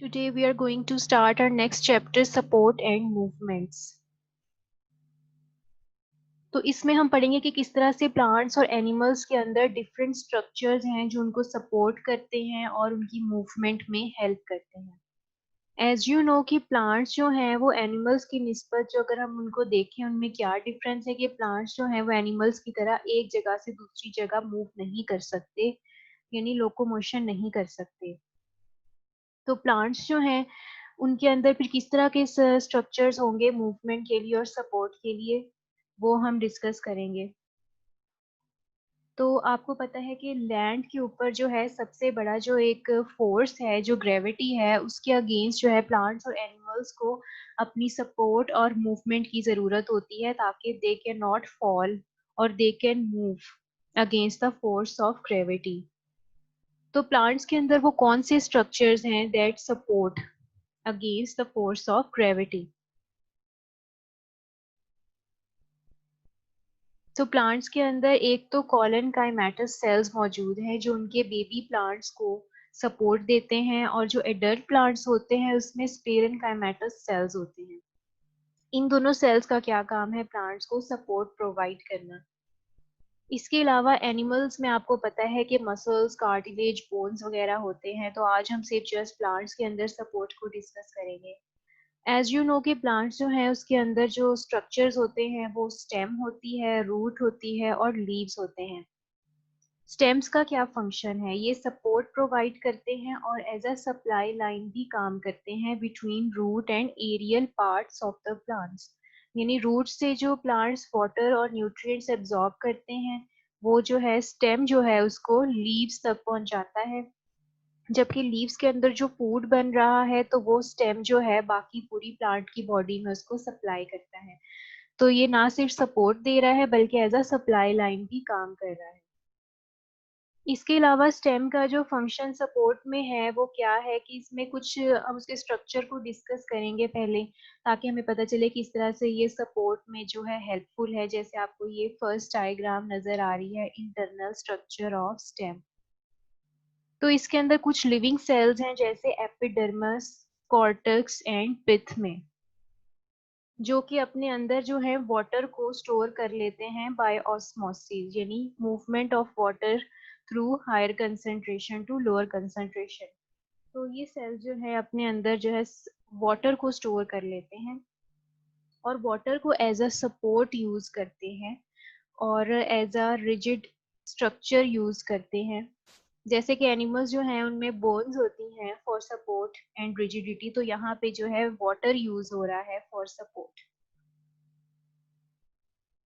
Today we are going to start our next chapter, support and movements. तो इसमें हम पढ़ेंगे कि किस तरह से प्लांट्स और एनिमल्स के अंदर डिफरेंट स्ट्रक्चर्स हैं जो उनको सपोर्ट करते हैं और उनकी मूवमेंट में हेल्प करते हैं। एज यू नो कि प्लांट्स जो हैं वो एनिमल्स की निस्बत जो अगर हम उनको देखें उनमें क्या डिफरेंस है कि प्लांट्स जो हैं वो एनिमल्स की तरह एक जगह से दूसरी जगह मूव नहीं कर सकते, यानी लोकोमोशन नहीं कर सकते। तो प्लांट्स जो हैं उनके अंदर फिर किस तरह के स्ट्रक्चर्स होंगे मूवमेंट के लिए और सपोर्ट के लिए, वो हम डिस्कस करेंगे। तो आपको पता है कि लैंड के ऊपर जो है सबसे बड़ा जो एक फोर्स है, जो ग्रेविटी है, उसके अगेंस्ट जो है प्लांट्स और एनिमल्स को अपनी सपोर्ट और मूवमेंट की ज़रूरत होती है ताकि दे कैन नॉट फॉल और they can move against the force of gravity. तो प्लांट्स के अंदर वो कौन से स्ट्रक्चर्स हैं that support against the force of gravity? तो प्लांट्स के अंदर एक तो कॉलन काइमेटस सेल्स मौजूद हैं जो उनके बेबी प्लांट्स को सपोर्ट देते हैं, और जो एडल्ट प्लांट्स होते हैं उसमें स्क्लेरन काइमेटस सेल्स होते हैं। इन दोनों सेल्स का क्या काम है? प्लांट्स को सपोर्ट प्रोवाइड करना। इसके अलावा एनिमल्स में आपको पता है कि मसल्स, कार्टिलेज, बोन्स वगैरह होते हैं, तो आज हम सिर्फ जस्ट प्लांट्स के अंदर सपोर्ट को डिस्कस करेंगे। एज यू नो कि प्लांट्स जो है उसके अंदर जो स्ट्रक्चर्स होते हैं वो स्टेम होती है, रूट होती है और लीव्स होते हैं। स्टेम्स का क्या फंक्शन है? ये सपोर्ट प्रोवाइड करते हैं और एज अ सप्लाई लाइन भी काम करते हैं between root and aerial parts of the plants. यानी रूट से जो प्लांट्स वाटर और न्यूट्रिएंट्स एब्जॉर्ब करते हैं, वो जो है स्टेम जो है उसको लीव्स तक पहुंचाता है, जबकि लीव्स के अंदर जो फूड बन रहा है तो वो स्टेम जो है बाकी पूरी प्लांट की बॉडी में उसको सप्लाई करता है। तो ये ना सिर्फ सपोर्ट दे रहा है बल्कि एज अ सप्लाई लाइन भी काम कर रहा है। इसके अलावा स्टेम का जो फंक्शन सपोर्ट में है वो क्या है कि इसमें कुछ हम उसके स्ट्रक्चर को डिस्कस करेंगे पहले, ताकि हमें पता चले कि इस तरह से ये सपोर्ट में जो है हेल्पफुल है। जैसे आपको ये फर्स्ट डायग्राम नजर आ रही है, इंटरनल स्ट्रक्चर ऑफ स्टेम। तो इसके अंदर कुछ लिविंग सेल्स हैं जैसे एपिडर्मस, कॉर्टेक्स एंड पिथ में, जो कि अपने अंदर जो है वाटर को स्टोर कर लेते हैं बाय ऑस्मोसिस, यानी movement of water through higher concentration to lower concentration. तो ये सेल्स जो है अपने अंदर जो है वाटर को स्टोर कर लेते हैं और वाटर को एज अ सपोर्ट यूज करते हैं और as a rigid structure use करते हैं। जैसे कि एनिमल्स जो हैं उनमें बोन्स होती हैं फॉर सपोर्ट एंड रिजिडिटी, तो यहाँ पे जो है वाटर यूज हो रहा है फॉर सपोर्ट।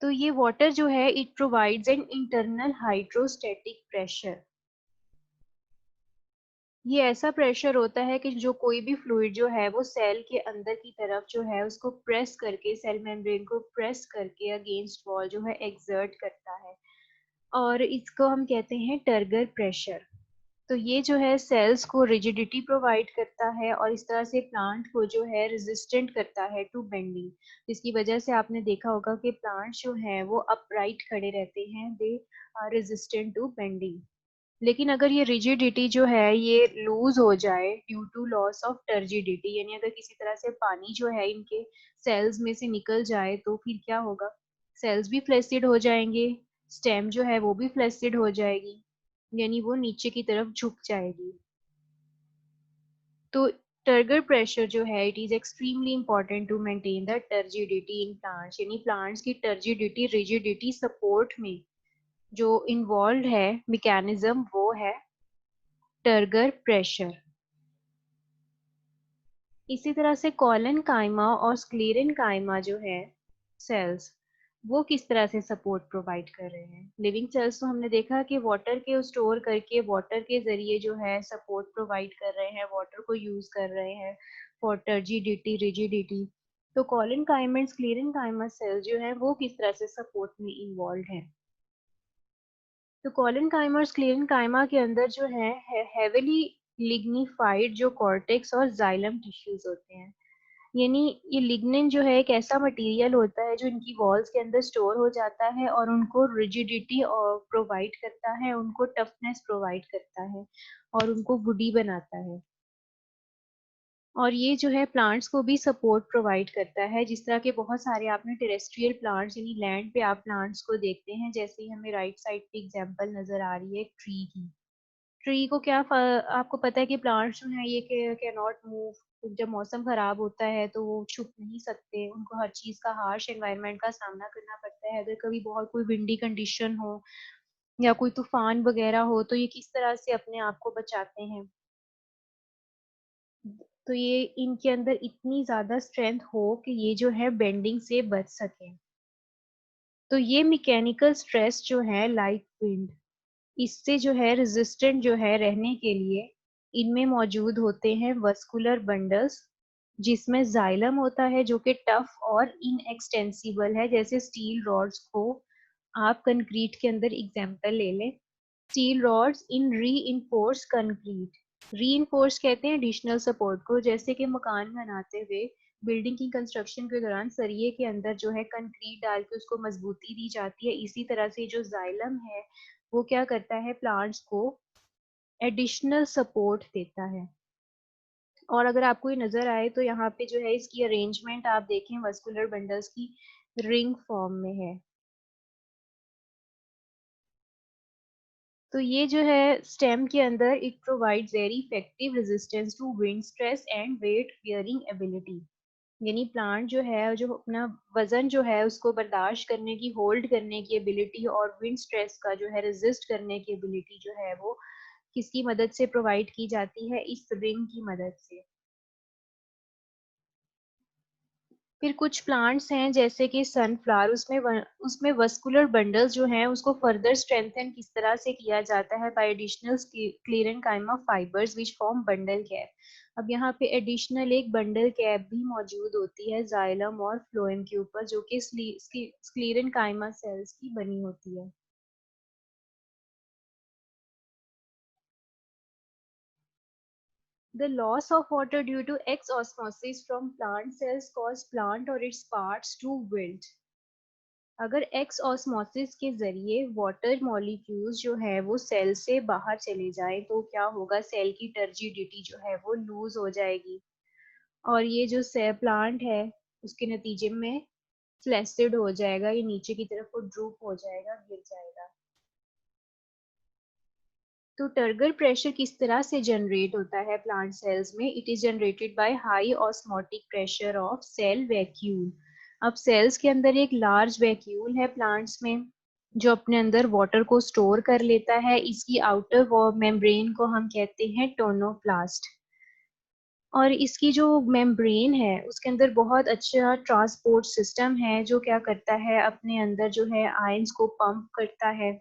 तो ये वाटर जो है it provides an internal hydrostatic pressure. ये ऐसा प्रेशर होता है कि जो कोई भी फ्लूइड जो है वो सेल के अंदर की तरफ जो है उसको प्रेस करके, सेल मेम्ब्रेन को प्रेस करके अगेंस्ट वॉल जो है एक्सर्ट करता है, और इसको हम कहते हैं टर्गर प्रेशर। तो ये जो है सेल्स को रिजिडिटी प्रोवाइड करता है और इस तरह से प्लांट को जो है रेजिस्टेंट करता है टू बेंडिंग, जिसकी वजह से आपने देखा होगा कि प्लांट्स जो हैं वो अपराइट खड़े रहते हैं, they are resistant to bending. लेकिन अगर ये रिजिडिटी जो है ये लूज हो जाए due to loss of turgidity, यानी अगर किसी तरह से पानी जो है इनके सेल्स में से निकल जाए तो फिर क्या होगा? सेल्स भी फ्लेसिड हो जाएंगे, स्टेम जो है वो भी फ्लेसिड हो जाएगी, यानी वो नीचे की तरफ झुक जाएगी। तो टर्गर प्रेशर जो है it is extremely important to maintain the turgidity in plants, यानी प्लांट्स की टर्जिडिटी रिजिडिटी सपोर्ट में जो इन्वॉल्व है मैकेनिज्म वो है टर्गर प्रेशर। इसी तरह से कॉलन काइमा और स्क्लेरन काइमा जो है सेल्स, वो किस तरह से सपोर्ट प्रोवाइड कर रहे हैं? लिविंग सेल्स तो हमने देखा कि वाटर के स्टोर करके वाटर के जरिए जो है सपोर्ट प्रोवाइड कर रहे हैं, वाटर को यूज कर रहे हैं फॉर टर्जिडिटी रिजिडिटी। तो कॉलन काइमा एंड स्क्लेरन काइमा सेल्स जो है वो किस तरह से सपोर्ट में इन्वॉल्व है? तो कॉलन काइमा और स्क्लेरन काइमा के अंदर जो है हेविली लिग्निफाइड जो कॉर्टेक्स और जाइलम टिश्यूज होते हैं। यानी ये लिग्निन जो है एक ऐसा मटेरियल होता है जो इनकी वॉल्स के अंदर स्टोर हो जाता है और उनको रिजिडिटी प्रोवाइड करता है, उनको टफनेस प्रोवाइड करता है और उनको वुडी बनाता है। और ये जो है प्लांट्स को भी सपोर्ट प्रोवाइड करता है। जिस तरह के बहुत सारे आपने टेरेस्ट्रियल प्लांट्स यानी लैंड पे आप प्लांट्स को देखते हैं, जैसे ही हमें राइट साइड पे एग्जांपल नजर आ रही है ट्री की। ट्री को आपको पता है कि प्लांट्स जो है ये कैन नॉट मूव। जब मौसम खराब होता है तो वो छुप नहीं सकते, उनको हर चीज का हार्श एनवायरनमेंट का सामना करना पड़ता है। अगर कभी बहुत कोई विंडी कंडीशन हो या कोई तूफान वगैरह हो तो ये किस तरह से अपने आप को बचाते हैं। तो ये इनके अंदर इतनी ज्यादा स्ट्रेंथ हो कि ये जो है बेंडिंग से बच सके। तो ये मैकेनिकल स्ट्रेस जो है लाइक विंड, इससे जो है रेजिस्टेंट जो है रहने के लिए इनमें मौजूद होते हैं वस्कुलर बंडल्स, जिसमें जाइलम होता है जो कि टफ और इनएक्सटेंसिबल है। जैसे स्टील रॉड्स को आप कंक्रीट के अंदर एग्जांपल ले लें। स्टील रॉड्स इन री कंक्रीट, री कहते हैं एडिशनल सपोर्ट को। जैसे कि मकान बनाते हुए बिल्डिंग की कंस्ट्रक्शन के दौरान सरिये के अंदर जो है कंक्रीट डाल के उसको मजबूती दी जाती है, इसी तरह से जो जाइलम है वो क्या करता है, प्लांट्स को एडिशनल सपोर्ट देता है। और अगर आपको ये नजर आए तो यहाँ पे जो है इसकी अरेंजमेंट आप देखें वस्कुलर बंडल्स की रिंग फॉर्म में है। तो ये जो है स्टेम के अंदर it provides very effective resistance to wind stress and weight bearing ability. यानी प्लांट जो है जो अपना वजन जो है उसको बर्दाश्त करने की, होल्ड करने की एबिलिटी और विंड स्ट्रेस का जो है रेजिस्ट करने की एबिलिटी जो है वो किसकी मदद से प्रोवाइड की जाती है, इस रिंग की मदद से। फिर कुछ प्लांट्स हैं जैसे कि सनफ्लावर, उसमें वस्कुलर बंडल्स जो हैं उसको फर्दर स्ट्रेंथन किस तरह से किया जाता है by additional sclerenchyma fibres which form bundle cap. अब यहाँ पे एडिशनल एक बंडल कैप भी मौजूद होती है जाइलम और फ्लोएम के ऊपर, जो कि स्क्लेरेंकाइमा सेल्स की बनी होती है। The loss of water due to X-osmosis from plant cells cause plant or its parts to wilt। अगर एक्स ऑस्मोसिस के जरिए वाटर मॉलिक्यूल्स जो है वो सेल से बाहर चले जाए तो क्या होगा, सेल की टर्जिडिटी जो है वो लूज हो जाएगी और ये जो सेल प्लांट है उसके नतीजे में फ्लैसिड हो जाएगा, ये नीचे की तरफ वो ड्रूप हो जाएगा, गिर जाएगा। तो टर्गर प्रेशर किस तरह से जनरेट होता है प्लांट सेल्स में, it is generated by high osmotic pressure of cell vacuole. अब सेल्स के अंदर एक लार्ज वैक्यूल है प्लांट्स में जो अपने अंदर वाटर को स्टोर कर लेता है। इसकी आउटर मेम्ब्रेन को हम कहते हैं टोनोप्लास्ट। और इसकी जो मेम्ब्रेन है उसके अंदर बहुत अच्छा ट्रांसपोर्ट सिस्टम है जो क्या करता है, अपने अंदर जो है आयंस को पंप करता है।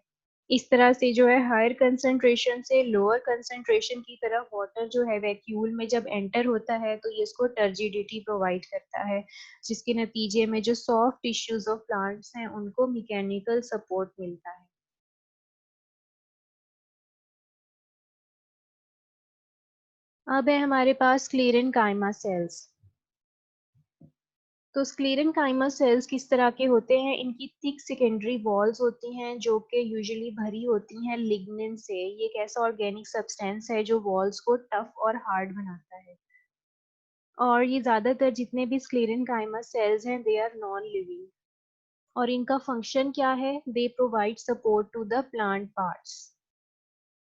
इस तरह से जो है हायर कंसंट्रेशन से लोअर कंसंट्रेशन की तरफ वाटर जो है वैक्यूल में जब एंटर होता है तो ये इसको टर्जिडिटी प्रोवाइड करता है, जिसके नतीजे में जो सॉफ्ट टिश्यूज ऑफ प्लांट्स हैं उनको मैकेनिकल सपोर्ट मिलता है। अब है हमारे पास स्क्लेरेंकाइमा सेल्स। तो स्क्लेरेंकाइमा सेल्स किस तरह के होते हैं, इनकी थिक सेकेंडरी वॉल्स होती हैं जो कि यूजुअली भरी होती हैं लिग्निन से। ये एक ऐसा ऑर्गेनिक सब्सटेंस है जो वॉल्स को टफ और हार्ड बनाता है। और ये ज्यादातर जितने भी स्क्लेरेंकाइमा सेल्स हैं दे आर नॉन लिविंग। और इनका फंक्शन क्या है, they provide support to the plant parts.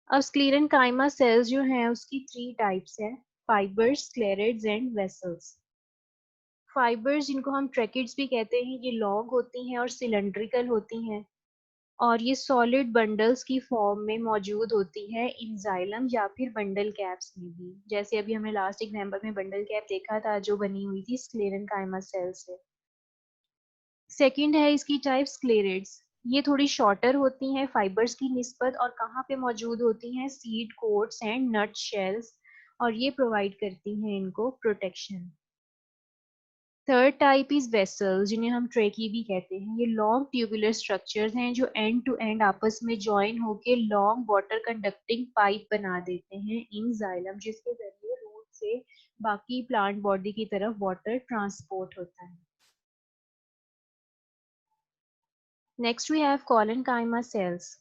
अब स्क्लेरेंकाइमा सेल्स जो हैं उसकी थ्री टाइप्स हैं, fibres, sclereids and vessels. Fibres जिनको हम ट्रैकिड्स भी कहते हैं ये लॉन्ग होती हैं और सिलेंड्रिकल होती हैं और ये सॉलिड बंडल्स की फॉर्म में मौजूद होती है इन जाइलम या फिर बंडल कैप्स में भी। जैसे अभी हमने लास्ट एग्जाम्पल में बंडल कैप देखा था जो बनी हुई थी स्क्लेरेंकाइमा सेल से। सेकंड है इसकी टाइप स्क्लेरेड्स। ये थोड़ी शॉर्टर होती हैं फाइबर्स की निस्बत और कहाँ पे मौजूद होती हैं, seed coats and nut shells, और ये प्रोवाइड करती हैं इनको protection. Third type is vessels जिन्हें हम ट्रेकी भी कहते हैं। ये लॉन्ग ट्यूबुलर स्ट्रक्चर्स हैं जो एंड टू एंड आपस में ज्वाइन होकर लॉन्ग वाटर कंडक्टिंग पाइप बना देते हैं इन जाइलम, जिसके जरिए रूट से बाकी प्लांट बॉडी की तरफ वाटर ट्रांसपोर्ट होता है। Next we have collenchyma cells.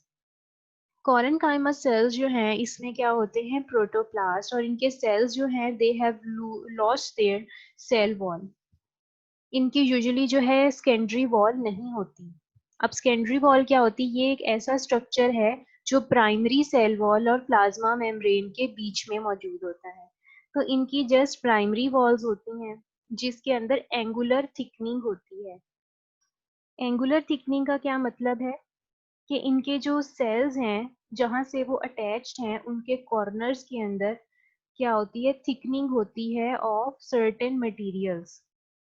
Collenchyma cells जो हैं इसमें क्या होते हैं, प्रोटोप्लास्ट, और इनके सेल्स जो हैं they have lost their cell wall. इनकी यूजुअली जो है सेकेंडरी वॉल नहीं होती। अब सेकेंडरी वॉल क्या होती है, ये एक ऐसा स्ट्रक्चर है जो प्राइमरी सेल वॉल और प्लाज्मा मेम्ब्रेन के बीच में मौजूद होता है। तो इनकी जस्ट प्राइमरी वॉल्स होती हैं जिसके अंदर एंगुलर थिकनिंग होती है। एंगुलर थिकनिंग का क्या मतलब है कि इनके जो सेल्स हैं जहाँ से वो अटैच्ड हैं उनके कॉर्नर्स के अंदर क्या होती है, थिकनिंग होती है ऑफ सर्टेन मटेरियल्स।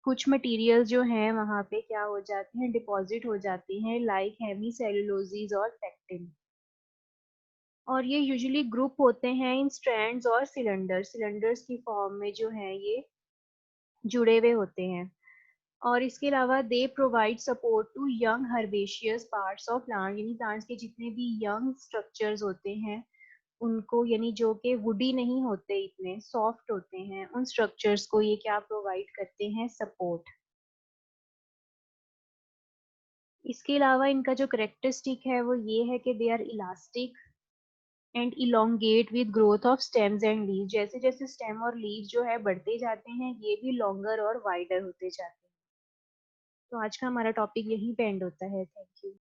कुछ मटेरियल जो हैं वहाँ पे क्या हो जाते हैं, डिपॉजिट हो जाते हैं, लाइक हेमी सेलुलोसिस और पेक्टिन। और ये यूजुअली ग्रुप होते हैं इन स्ट्रैंड्स और सिलेंडर्स, सिलेंडर्स की फॉर्म में जो है ये जुड़े हुए होते हैं। और इसके अलावा they provide support to young herbaceous parts of plant, यानी प्लांट्स के जितने भी यंग स्ट्रक्चर्स होते हैं उनको, यानी जो कि वुडी नहीं होते, इतने सॉफ्ट होते हैं, उन स्ट्रक्चर्स को ये क्या प्रोवाइड करते हैं, सपोर्ट। इसके अलावा इनका जो करेक्टरिस्टिक है वो ये है कि they are elastic and elongate with growth of stems and leave. जैसे जैसे स्टेम और लीव जो है बढ़ते जाते हैं ये भी लॉन्गर और वाइडर होते जाते हैं। तो आज का हमारा टॉपिक यही पे एंड होता है। Thank you.